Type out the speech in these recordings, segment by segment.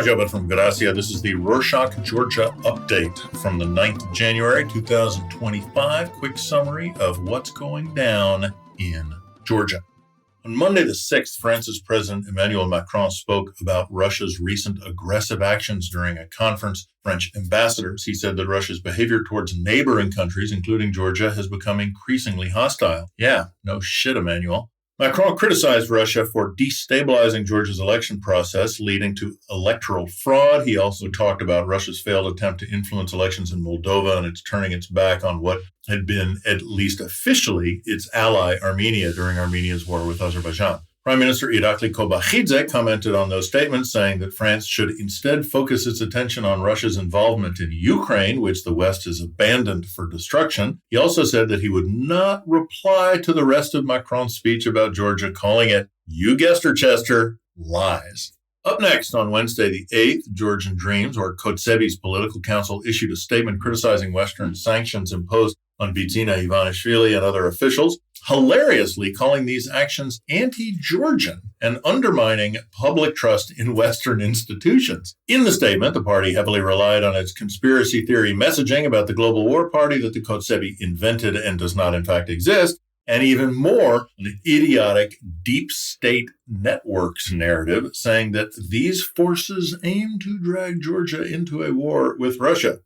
Jobat from Gracia. This is the Rorschach, Georgia update from the 9th of January, 2025. Quick summary of what's going down in Georgia. On Monday the 6th, France's President Emmanuel Macron spoke about Russia's recent aggressive actions during a conference. French ambassadors, he said that Russia's behavior towards neighboring countries, including Georgia, has become increasingly hostile. Yeah, no shit, Emmanuel. Macron criticized Russia for destabilizing Georgia's election process, leading to electoral fraud. He also talked about Russia's failed attempt to influence elections in Moldova and its turning its back on what had been, at least officially, its ally Armenia during Armenia's war with Azerbaijan. Prime Minister Irakli Kobakhidze commented on those statements, saying that France should instead focus its attention on Russia's involvement in Ukraine, which the West has abandoned for destruction. He also said that he would not reply to the rest of Macron's speech about Georgia, calling it, you guessed her, Chester, lies. Up next, on Wednesday the 8th, Georgian Dreams, or Kotsebi's political council, issued a statement criticizing Western sanctions imposed on Bidzina Ivanishvili and other officials, hilariously calling these actions anti-Georgian and undermining public trust in Western institutions. In the statement, the party heavily relied on its conspiracy theory messaging about the global war party that the Kotsebi invented and does not in fact exist, and even more, an idiotic deep state networks narrative saying that these forces aim to drag Georgia into a war with Russia.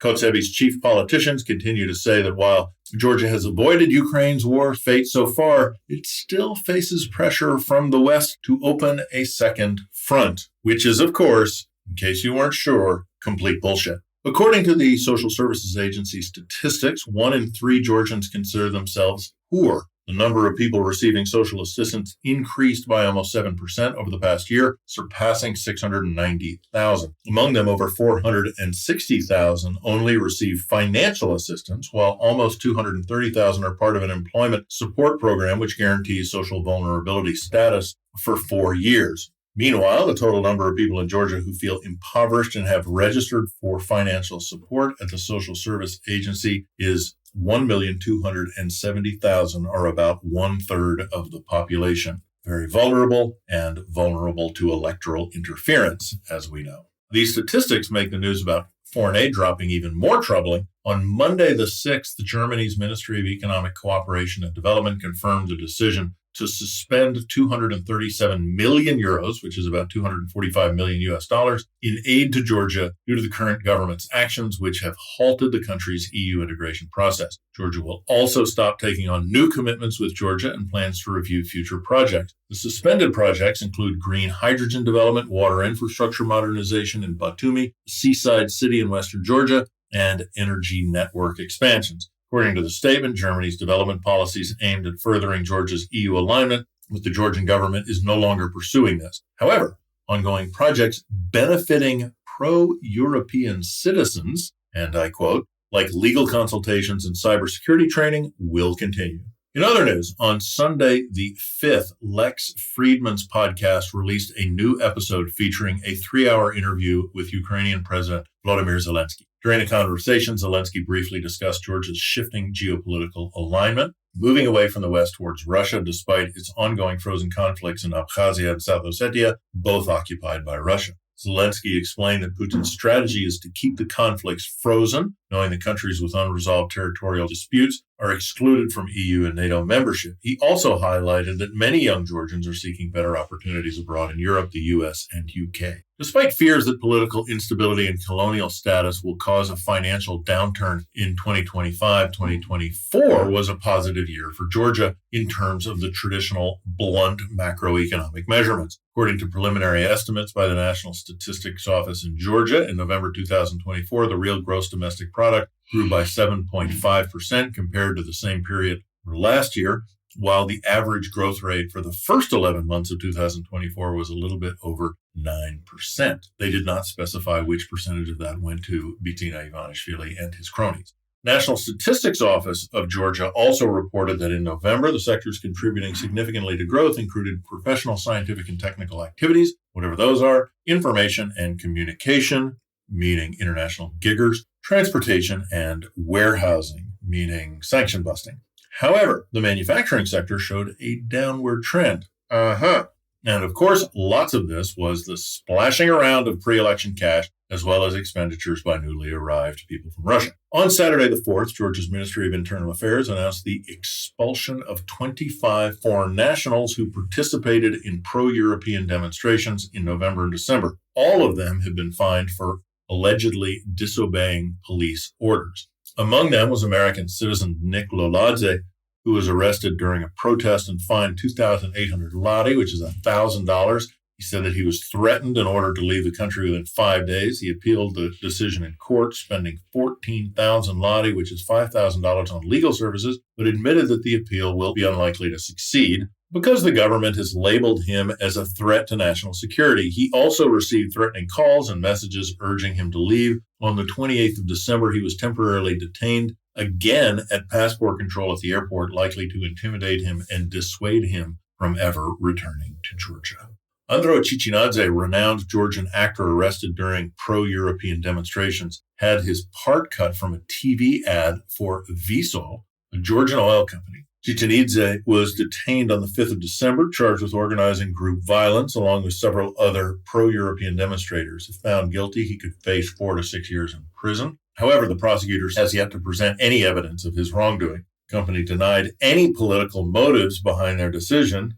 Kotsebi's chief politicians continue to say that while Georgia has avoided Ukraine's war fate so far, it still faces pressure from the West to open a second front, which is, of course, in case you weren't sure, complete bullshit. According to the Social Services Agency statistics, 1 in 3 Georgians consider themselves poor. The number of people receiving social assistance increased by almost 7% over the past year, surpassing 690,000. Among them, over 460,000 only receive financial assistance, while almost 230,000 are part of an employment support program which guarantees social vulnerability status for 4 years. Meanwhile, the total number of people in Georgia who feel impoverished and have registered for financial support at the Social Service Agency is 1,270,000, or about 1/3 of the population. Very vulnerable and vulnerable to electoral interference, as we know. These statistics make the news about foreign aid dropping even more troubling. On Monday the 6th, Germany's Ministry of Economic Cooperation and Development confirmed the decision to suspend 237 million euros, which is about 245 million US dollars, in aid to Georgia due to the current government's actions, which have halted the country's EU integration process. Georgia will also stop taking on new commitments with Georgia and plans to review future projects. The suspended projects include green hydrogen development, water infrastructure modernization in Batumi, a seaside city in western Georgia, and energy network expansions. According to the statement, Germany's development policies aimed at furthering Georgia's EU alignment with the Georgian government is no longer pursuing this. However, ongoing projects benefiting pro-European citizens, and I quote, like legal consultations and cybersecurity training, will continue. In other news, on Sunday the 5th, Lex Friedman's podcast released a new episode featuring a 3-hour interview with Ukrainian President Volodymyr Zelenskyy. During the conversation, Zelenskyy briefly discussed Georgia's shifting geopolitical alignment, moving away from the West towards Russia despite its ongoing frozen conflicts in Abkhazia and South Ossetia, both occupied by Russia. Zelenskyy explained that Putin's strategy is to keep the conflicts frozen, knowing that countries with unresolved territorial disputes are excluded from EU and NATO membership. He also highlighted that many young Georgians are seeking better opportunities abroad in Europe, the US, and UK. Despite fears that political instability and colonial status will cause a financial downturn in 2025, 2024 was a positive year for Georgia in terms of the traditional blunt macroeconomic measurements. According to preliminary estimates by the National Statistics Office in Georgia, in November 2024, the real gross domestic product grew by 7.5% compared to the same period last year, while the average growth rate for the first 11 months of 2024 was a little bit over 9%. They did not specify which percentage of that went to Bidzina Ivanishvili and his cronies. National Statistics Office of Georgia also reported that in November, the sectors contributing significantly to growth included professional, scientific, and technical activities, whatever those are, information and communication, meaning international giggers, transportation, and warehousing, meaning sanction busting. However, the manufacturing sector showed a downward trend. And of course, lots of this was the splashing around of pre-election cash, as well as expenditures by newly arrived people from Russia. On Saturday the 4th, Georgia's Ministry of Internal Affairs announced the expulsion of 25 foreign nationals who participated in pro-European demonstrations in November and December. All of them had been fined for allegedly disobeying police orders. Among them was American citizen Nick Loladze, who was arrested during a protest and fined 2,800 lari, which is $1,000. He said that he was threatened in order to leave the country within 5 days. He appealed the decision in court, spending 14,000 lari, which is $5,000 on legal services, but admitted that the appeal will be unlikely to succeed because the government has labeled him as a threat to national security. He also received threatening calls and messages urging him to leave. On the 28th of December, he was temporarily detained again at passport control at the airport, likely to intimidate him and dissuade him from ever returning to Georgia. Andro Chichinadze, renowned Georgian actor arrested during pro-European demonstrations, had his part cut from a TV ad for Visol, a Georgian oil company. Chichinadze was detained on the 5th of December, charged with organizing group violence, along with several other pro-European demonstrators. If found guilty, he could face 4 to 6 years in prison. However, the prosecutor has yet to present any evidence of his wrongdoing. The company denied any political motives behind their decision,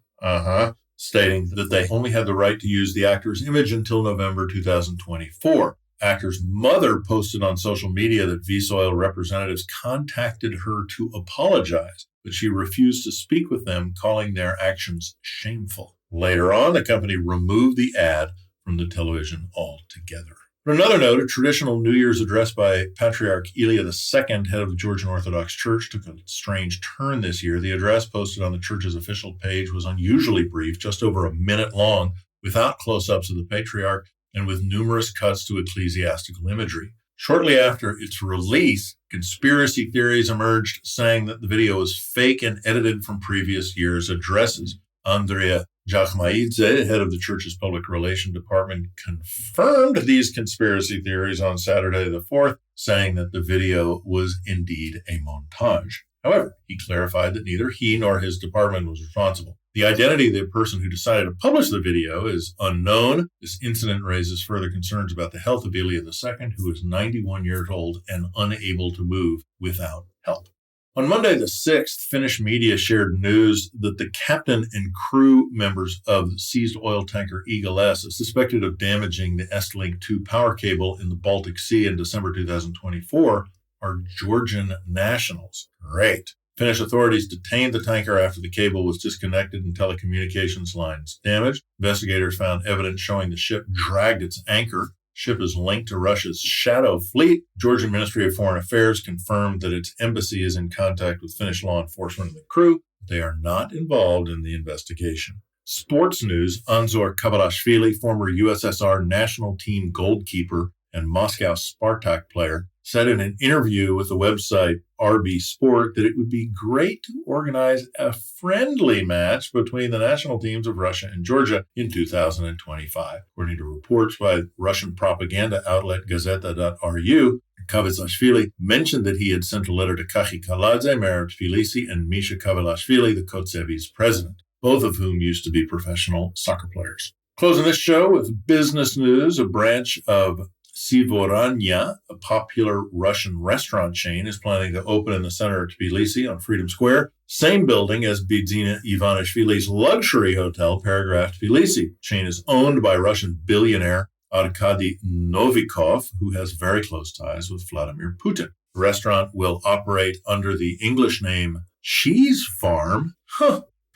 stating that they only had the right to use the actor's image until November 2024. Actor's mother posted on social media that Visoil representatives contacted her to apologize, but she refused to speak with them, calling their actions shameful. Later on, the company removed the ad from the television altogether. On another note, a traditional New Year's address by Patriarch Ilya II, head of the Georgian Orthodox Church, took a strange turn this year. The address posted on the church's official page was unusually brief, just over a minute long, without close-ups of the Patriarch and with numerous cuts to ecclesiastical imagery. Shortly after its release, conspiracy theories emerged saying that the video was fake and edited from previous year's addresses. Andrea Kobakhidze, head of the church's public relations department, confirmed these conspiracy theories on Saturday the 4th, saying that the video was indeed a montage. However, he clarified that neither he nor his department was responsible. The identity of the person who decided to publish the video is unknown. This incident raises further concerns about the health of Ilya II, who is 91 years old and unable to move without help. On Monday the 6th, Finnish media shared news that the captain and crew members of the seized oil tanker Eagle S, suspected of damaging the Estlink 2 power cable in the Baltic Sea in December 2024, are Georgian nationals. Great. Finnish authorities detained the tanker after the cable was disconnected and telecommunications lines damaged. Investigators found evidence showing the ship dragged its anchor. Ship is linked to Russia's Shadow Fleet. Georgian Ministry of Foreign Affairs confirmed that its embassy is in contact with Finnish law enforcement and the crew. They are not involved in the investigation. Sports news, Anzor Kabalashvili, former USSR national team goalkeeper and Moscow Spartak player, said in an interview with the website RB Sport that it would be great to organize a friendly match between the national teams of Russia and Georgia in 2025. According to reports by Russian propaganda outlet Gazeta.ru, Kabalashvili mentioned that he had sent a letter to Kobakhidze, mayor of Tbilisi, and Misha Kabalashvili, the Kotsebi's president, both of whom used to be professional soccer players. Closing this show with business news, a branch of Sivoranya, a popular Russian restaurant chain, is planning to open in the center of Tbilisi on Freedom Square, same building as Bidzina Ivanishvili's luxury hotel, Paragraph Tbilisi. The chain is owned by Russian billionaire Arkady Novikov, who has very close ties with Vladimir Putin. The restaurant will operate under the English name Cheese Farm.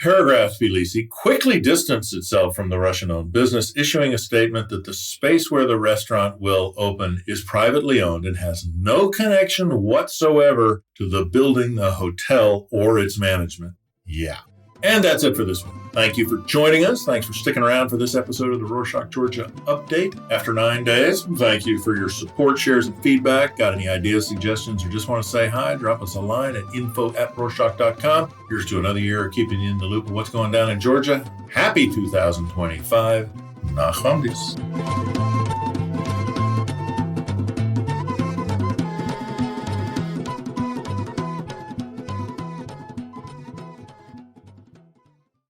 Paragraph Tbilisi quickly distanced itself from the Russian-owned business, issuing a statement that the space where the restaurant will open is privately owned and has no connection whatsoever to the building, the hotel, or its management. Yeah. And that's it for this one. Thank you for joining us. Thanks for sticking around for this episode of the Rorschach, Georgia Update. After 9 days, thank you for your support, shares, and feedback. Got any ideas, suggestions, or just want to say hi? Drop us a line at info@rorschach.com. Here's to another year of keeping you in the loop of what's going down in Georgia. Happy 2025. Nachamdis.